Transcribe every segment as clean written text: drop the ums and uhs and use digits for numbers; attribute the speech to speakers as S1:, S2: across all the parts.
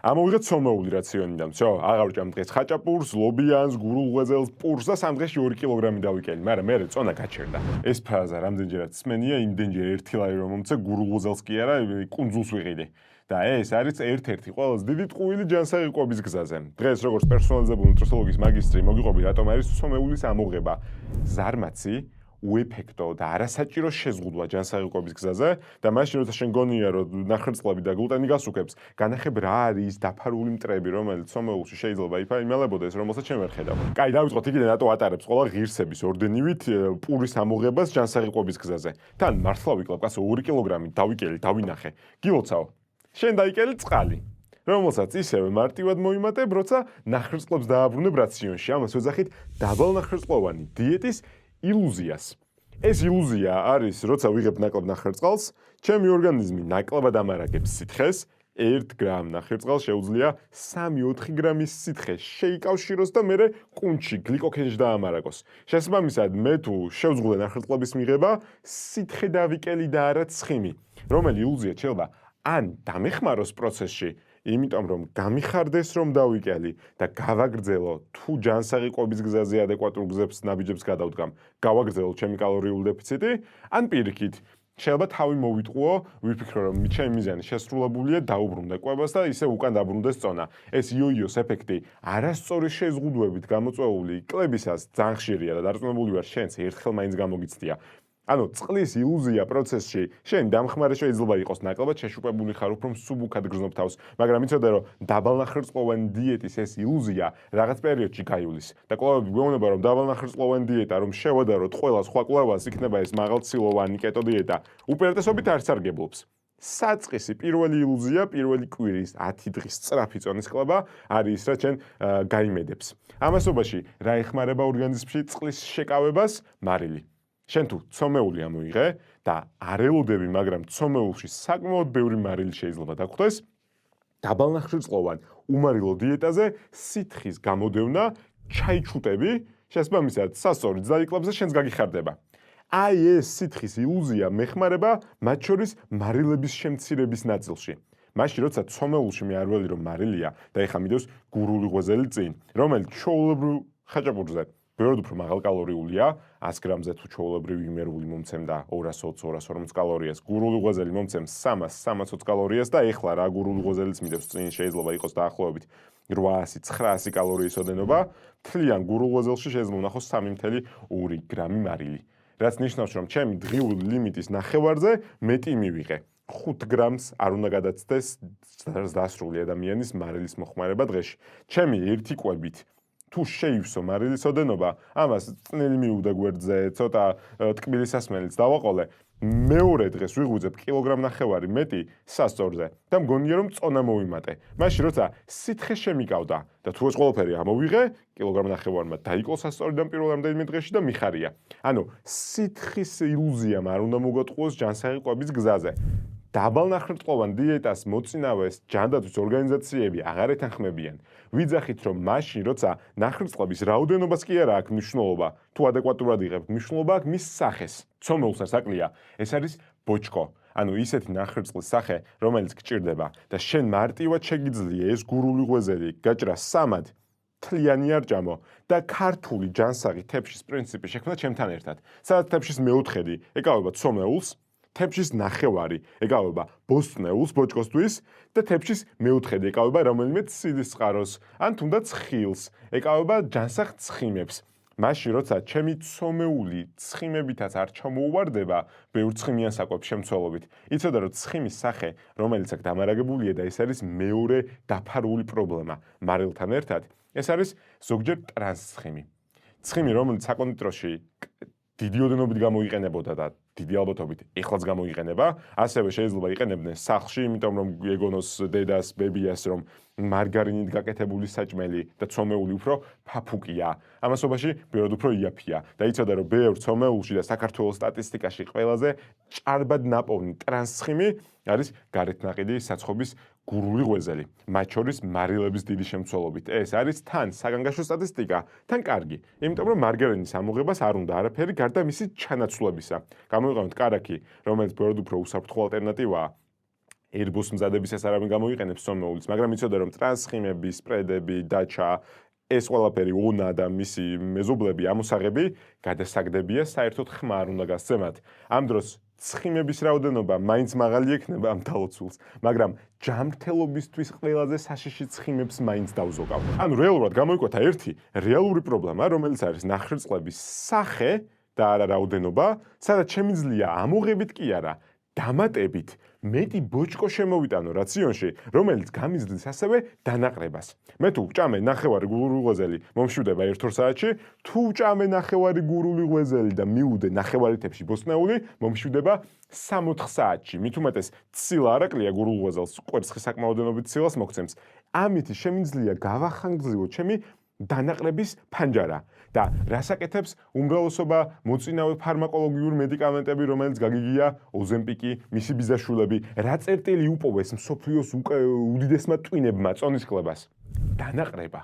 S1: ამოვიღეთ ცომეული რაციონიდან, всё, აღარ ვჭამ დღეს ხაჭაპურს, ლობიანს, გურულღვეძელს, პურს და 3 დღეში 2 კილოგრამი დავიკელი, მაგრამ მე წონა გაჩერდა. ეს ფრაზა რამდენჯერაც სმენია, იმდენჯერ ერთი ლარი რომ მომცე გურულღვეძელს კი არა, კუნძულს ვიყიდე. და ეს არის ერთ-ერთი ყველაზე დიდი ტყუილი ჯანსაღი კვების გზაზე. დღეს როგორც პერსონალიზებული ნუტრიციოლოგიის მაგისტრი მოგიყვები, რატომ არის ცომეულის ამოღება ზარმაცი, უეფექტო და არასაჭირო შეზღუდვა ჯანსაღი კვების გზაზე და მაშინ როცა შენ გონია რომ ნახერწლები და გლუტენი გასუქებს, განახებ რა არის დაფარული მტრები, რომელიც ცომეულში შეიძლება იმალებოდეს, რომელსაც შენ ვერ ხედავ. კაი, დავიწყოთ იქიდან რატო ატარებს ყველა ღირსების ორდენივით პურის ამოღებას ჯანსაღი კვების გზაზე. თან მართლა ვიკლებ, კაცო 2 კილოგრამი დავიკელი, დავინახე. გილოცავ. შენ დაიკელი წყალი. რომელსაც ისევე მარტივად მოიმატებ, როცა ნახერწლებს დააბრუნებ რაციონში. ამას ვეძახით დაბალნახერწლოვანი დიეტის ილუზიას. ეს ილუზია არის, როცა ვიღებ ნაკლებ ნახერწლს, ჩემი ორგანიზმი ნაკლებად ამარაგებს სითხეს, 1 გრამ ნახერწლს შეუძლია 3-4 გრამის სითხე შეიკავშიროს და მერე კუნჩი გლიკოგენში დაამარაგოს. შესაბამისად, მე თუ შევძღუდე ნახერწლების მიღება, სითხე დავიკელი და არა ცხიმი. რომელი ილუზია შეიძლება ან დამეხმაროს პროცესში, იმიტომ რომ გამიხარდეს რომ დავიკელი და გავაგრძელო თუ ჯანსაღი კვების გზაზე ადეკვატურ გზებს ნაბიჯებს გადავდგამ, გავაგრძელო ჩემი კალორიული დეფიციტი, ან პირიქით, შეიძლება თავი მოვიტყუო, ვიფიქრო რომ ჩემი მიზანი შესრულებულია, დაუბრუნდე კვებას და ისე უკან დაბრუნდეს წონა. ეს იო-იოს ეფექტი არასწორი შეზღუდვებით გამოწვეული კლებისას ძალიან ხშირია და დარწმუნებული ვარ შენც ერთხელ მაინც გამოგიცდია. ანუ წყლის ილუზია პროცესში შენ დამხმარე შეიძლება იყოს ნაკლებად შეშუპებული ხარ უფრო მსუბუქად გრძნობ თავს, მაგრამ იცოდე რომ დაბალნახერწლოვანი დიეტის ეს ილუზია რაღაც პერიოდში გაივლის და კვლავები გვეუბნება რომ დაბალნახერწლოვანი დიეტა რომ შევადაროთ ყველა სხვა კვლევას იქნება ეს მაღალცილოვანი კეტო დიეტა უპირატესობით არ სარგებლობს. საწყისი პირველი ილუზია, პირველი კვირის 10 დღის სწრაფი წონის კლება არის ის, რაც შენ გაიმედებს. ამასობაში რა ეხმარება ორგანიზმში წყლის შეკავებას? მარილი. შენ თუ ცომეული ამოიღე და არ ელოდები, მაგრამ ცომეულში საკმაოდ ბევრი მარილი შეიძლება დაგხვდეს, დაბალნახერწლოვან უმარილო დიეტაზე სითხის გამოდევნა, ჩაიჩუტები, შესაბამისად, სასწორი ძალიკლებზე შენს გაგიხარდება. აი ეს სითხის ილუზია მეხმარება მათ შორის მარილების შემცირების ნაწილში. მაშინ როცა ცომეულში მე არ ველი რომ მარილია და ეხა მიდევს გურული ღვეზელი წინ, რომელიც ჩვეულებრივ ხაჭაპურზე ბევრად უფრო მაღალკალორიულია, 100 გრამზე თუ ჩვეულებრივი იმერული მომცემდა 220-240 კალორიას, გურული ღვეზელი მომცემს 300-320 კალორიას და ეხლა რა გურული ღვეზელიც მიდევს წინ შეიძლება იყოს დაახლოებით 800-900 კალორიის ოდენობა, თლიან გურულ ღვეზელში შეიძლება ვნახოს 3.2 გრამი მარილი. რაც ნიშნავს, რომ ჩემი დღიური ლიმიტის ნახევარზე მეტი მივიღე. 5 გრამს არ უნდა გადაცდეს დასრული ადამიანის მარილის მოხმარება დღეში. ჩემი ერთი კვებით თუ შეივსო მარილის ოდენობა, ამას წნელი მიუვდა გვერდზე, ცოტა ტკბილის სასმელიც დავაყოლე. მეორე დღეს ვიღვიძებ კილოგრამ ნახევარი მეტი სასწორზე და მგონია რომ წონა მოვიმატე. მაშინ როცა სითხე შემიკავდა და თუ ეს ყველაფერი ამოვიღე, კილოგრამ ნახევარმა დაიკლო სასწორიდან პირველ რამდენიმე დღეში და მიხარია. ანუ სითხის ილუზიამ არ უნდა მოგატყუოს ჯანსაღი კვების გზაზე. დაბალნახერწლოვან დიეტას მოწინავეს ჯანდაცვის ორგანიზაციები აღარ ეთანხმებიან. ვიძახით რომ მაშინ როცა ნახერწლების რაოდენობას კი არა აქვს მნიშვნელობა, თუ ადეკვატურად იღებ, მნიშვნელობა აქვს მის სახეს. ცომეულს არ საკლია, ეს არის ბოჭკო. ანუ ისეთი ნახერწლის სახე, რომელიც გჭირდება და შენ მარტივად შეგიძლია ეს გურული ღვეზელი გაჭრა სამად თლიანი არ ჭამო და ქართული ჯანსაღი თეფშის პრინციპი შექმნა ჩემთან ერთად. სადაც თეფშის მეოთხედი ეკავება ცომეულს, თეფშის ნახევარი ეკავება ბოსტნეულს ბოჭკოსთვის და თეფშის მეოთხედი ეკავება რომელიმე ცილის წყაროს ან თუნდაც ხილს, ეკავება ჯანსაღ ცხიმებს. მაშინ როცა ჩემი ცომეული ცხიმებითაც არ ჩამოუვარდება ბევრ ცხიმიან საკვებს შემცველობით, იცოდა რომ ცხიმის სახე, რომელიც აქ დამარაგებულია და ეს არის მეორე დაფარული პრობლემა მარილთან ერთად, ეს არის ზოგჯერ ტრანსცხიმი. ცხიმი, რომელიც საკონდიტროში დიდი ოდენობით გამოიყენებოდა და დიდი ალბათობით ეხლაც გამოიყენება, ასევე შეიძლება იყენებდნენ სახლში, იმიტომ რომ ეგონოს დედას, ბებიას, რომ მარგარინით გაკეთებული საჭმელი და ცომეული უფრო ფაფუკია. ამასობაში ბევრად უფრო იაფია და იცოდა რომ ბევრ ცომეულში და საქართველოს სტატისტიკაში ყველაზე ჭარბად ნაპოვნი ტრანსცხიმი არის გარეთ ნაყიდი საცხობის გურული ღვეზელი, მათ შორის მარილების დიდი შემცველობით. ეს არის თან საგანგაშო სტატისტიკა, თან კარგი, იმიტომ რომ მარგარინის ამოღებას არ უნდა არაფერი გარდა მისი ჩანაცვლებისა. გამოვიყენოთ კარაქი, რომელიც ბევრად უფრო უსაფრთხო ალტერნატივაა. ერბოს მზადების ეს არავინ გამოიყენებს სომეულის, მაგრამ იცოდა რომ ტრანსხიმები, სპრედები, დაჩა ეს ყველაფერი ონა და მისი მეზობლები, ამოსაღები გადასაგდებია საერთოდ ხმა არ უნდა გასცემათ. ამ დროს ცხიმების რაოდენობა მაინც მაღალი ექნება ამ თალოცულს, მაგრამ ჯანმრთელობისთვის ყველაზე საშიში ცხიმებს მაინც დავზოგავ. ანუ რეალურად გამოიკვეთა ერთი რეალური პრობლემა, რომელიც არის ნახრწლების სახე და არა რაოდენობა, სადაც შემიძლია ამოღებით კი არა, დამატებით მეტი ბოჭკო შემოვიტანო რაციონში, რომელიც გამიზრდის ასევე დანაყრებას. მე თუ ვჭამე ნახევარი გურული ღვეძელი, მომშვიდება 1-2 საათში, თუ ვჭამე ნახევარი გურული ღვეძელი და მივუდე ნახევარი თებში ბოსტნეული, მომშვიდება 3-4 საათში. მით უმეტეს ცილა არაკლია გურულ ღვეძელს, კვერცხის საკმაოდენობით ცილას მოგცემს. ამით შემიძლია გავახანგრძლიო ჩემი დანაყრების ფანჯარა და რასაკეთებს უმრავლესობა მოწინავე ფარმაკოლოგიური მედიკამენტები, რომელიც გაგიგია ოზემპიკი, მისი ბიზაშვილები, რა წერტილი უპოვეს მსოფლიოს უდიდესმა ტვინებმა წონისკლებას. დანაყრება.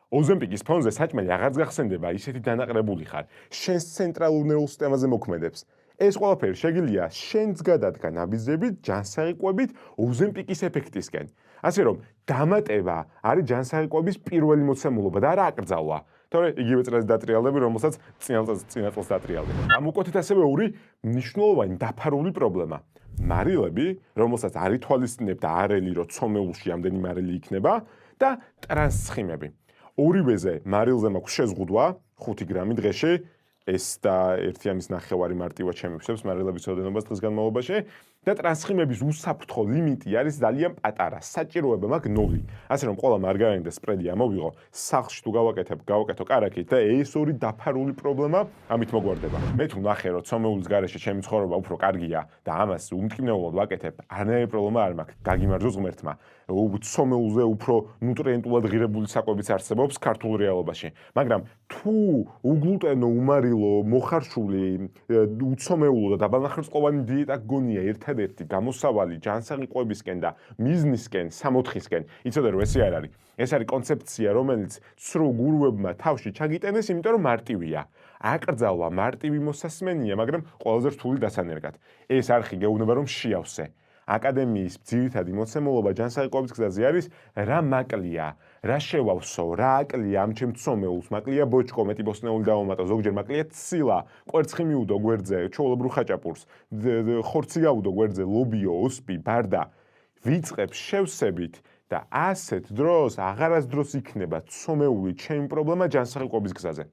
S1: ოზემპიკის ფონზე საჭმელი აღარც გახსენდება, ისეთი დანაყრებული ხარ, შენს ცენტრალურ ნერვულ სისტემაზე მოქმედებს. ეს ყველაფერი შეგიძლია შენს გადადგა ნაბიჯებით, ჯანსაღიკვებით, ოზემპიკის ეფექტისკენ. ასე რომ, დამატება არის ჯანსაღიკვების პირველი მოცემულობა და არა აკრძალვა. თორე იგივე წრეზე დატრიალდები, რომელსაც წინა წელს დატრიალდი. ამოკვეთით ასევე ორი მნიშვნელოვანი დაფარული პრობლემა. მარილები, რომელსაც არ ითვალისწინებთ არელი, რომ ცომეულში ამდენი მარილი იქნება და ტრანსცხიმები. ორივეზე მარილზე მაქვს შეზღუდვა 5 გრამი დღეში. ეს და 1.5 მარტივად შემივსებს მარილების რაოდენობას დღის განმავლობაში და ტრანსხიმების უსაფრთხო ლიმიტი არის ძალიან პატარა, საჭიროება მაქვს 0. ასე რომ ყველა მარგარინი და სპრედი ამოვიღო, სახლში თუ გავაკეთო კარაქით და ეს ორი დაფარული პრობლემა ამით მოგვარდება. მე თუ ნახე რომ ცომეულის გარეშე ჩემი ცხოვრება უფრო კარგია და ამას უმტკივნეულად ვაკეთებ, არანაირი პრობლემა არ მაქვს. გაგიმარჯოს ღმერთმა. ცომეულზე უფრო ნუტრიენტულად ღირებული საკვებიც არსებობს ქართულ რეალობაში. მაგრამ თუ უგლუტენო, უმარილო, მოხარშული, უცომეულო და დაბალნახრწლოვანი დიეტა გონია ერთადერთი გამოსავალი ჯანსაღიკვებისკენ და მიზნისკენ, 6-4-ისკენ, იცოდე რომ ესე არ არის. ეს არის კონცეფცია, რომელიც ცრუ გურუებმა თავში ჩაგიტენეს, იმიტომ რომ მარტივია. აკრძალვა მარტივი მოსასმენია, მაგრამ ყველაზე რთული დასანერგად. ეს არხი გეუბნება რომ შეავსე. აკადემიის ძირითადი მოცემულობა ჯანსაღიკვების გზაზე არის რა მაკლია, რა შევავსო, რა აკლია ამ ჩემ ცომეულს, მაკლია ბოჭკო, მეტი ბოსტნეული დავამატო, ზოგჯერ მაკლია ცილა, კვერცხი მიუდო გვერდზე, ჩვეულებრივ ხაჭაპურს, ხორცი გავუდო გვერდზე, ლობიო, ოსპი, ბარდა, ვიწყებ შევსებით და ასეთ დროს აღარასდროს იქნება ცომეული ჩემი პრობლემა ჯანსაღიკვების გზაზე.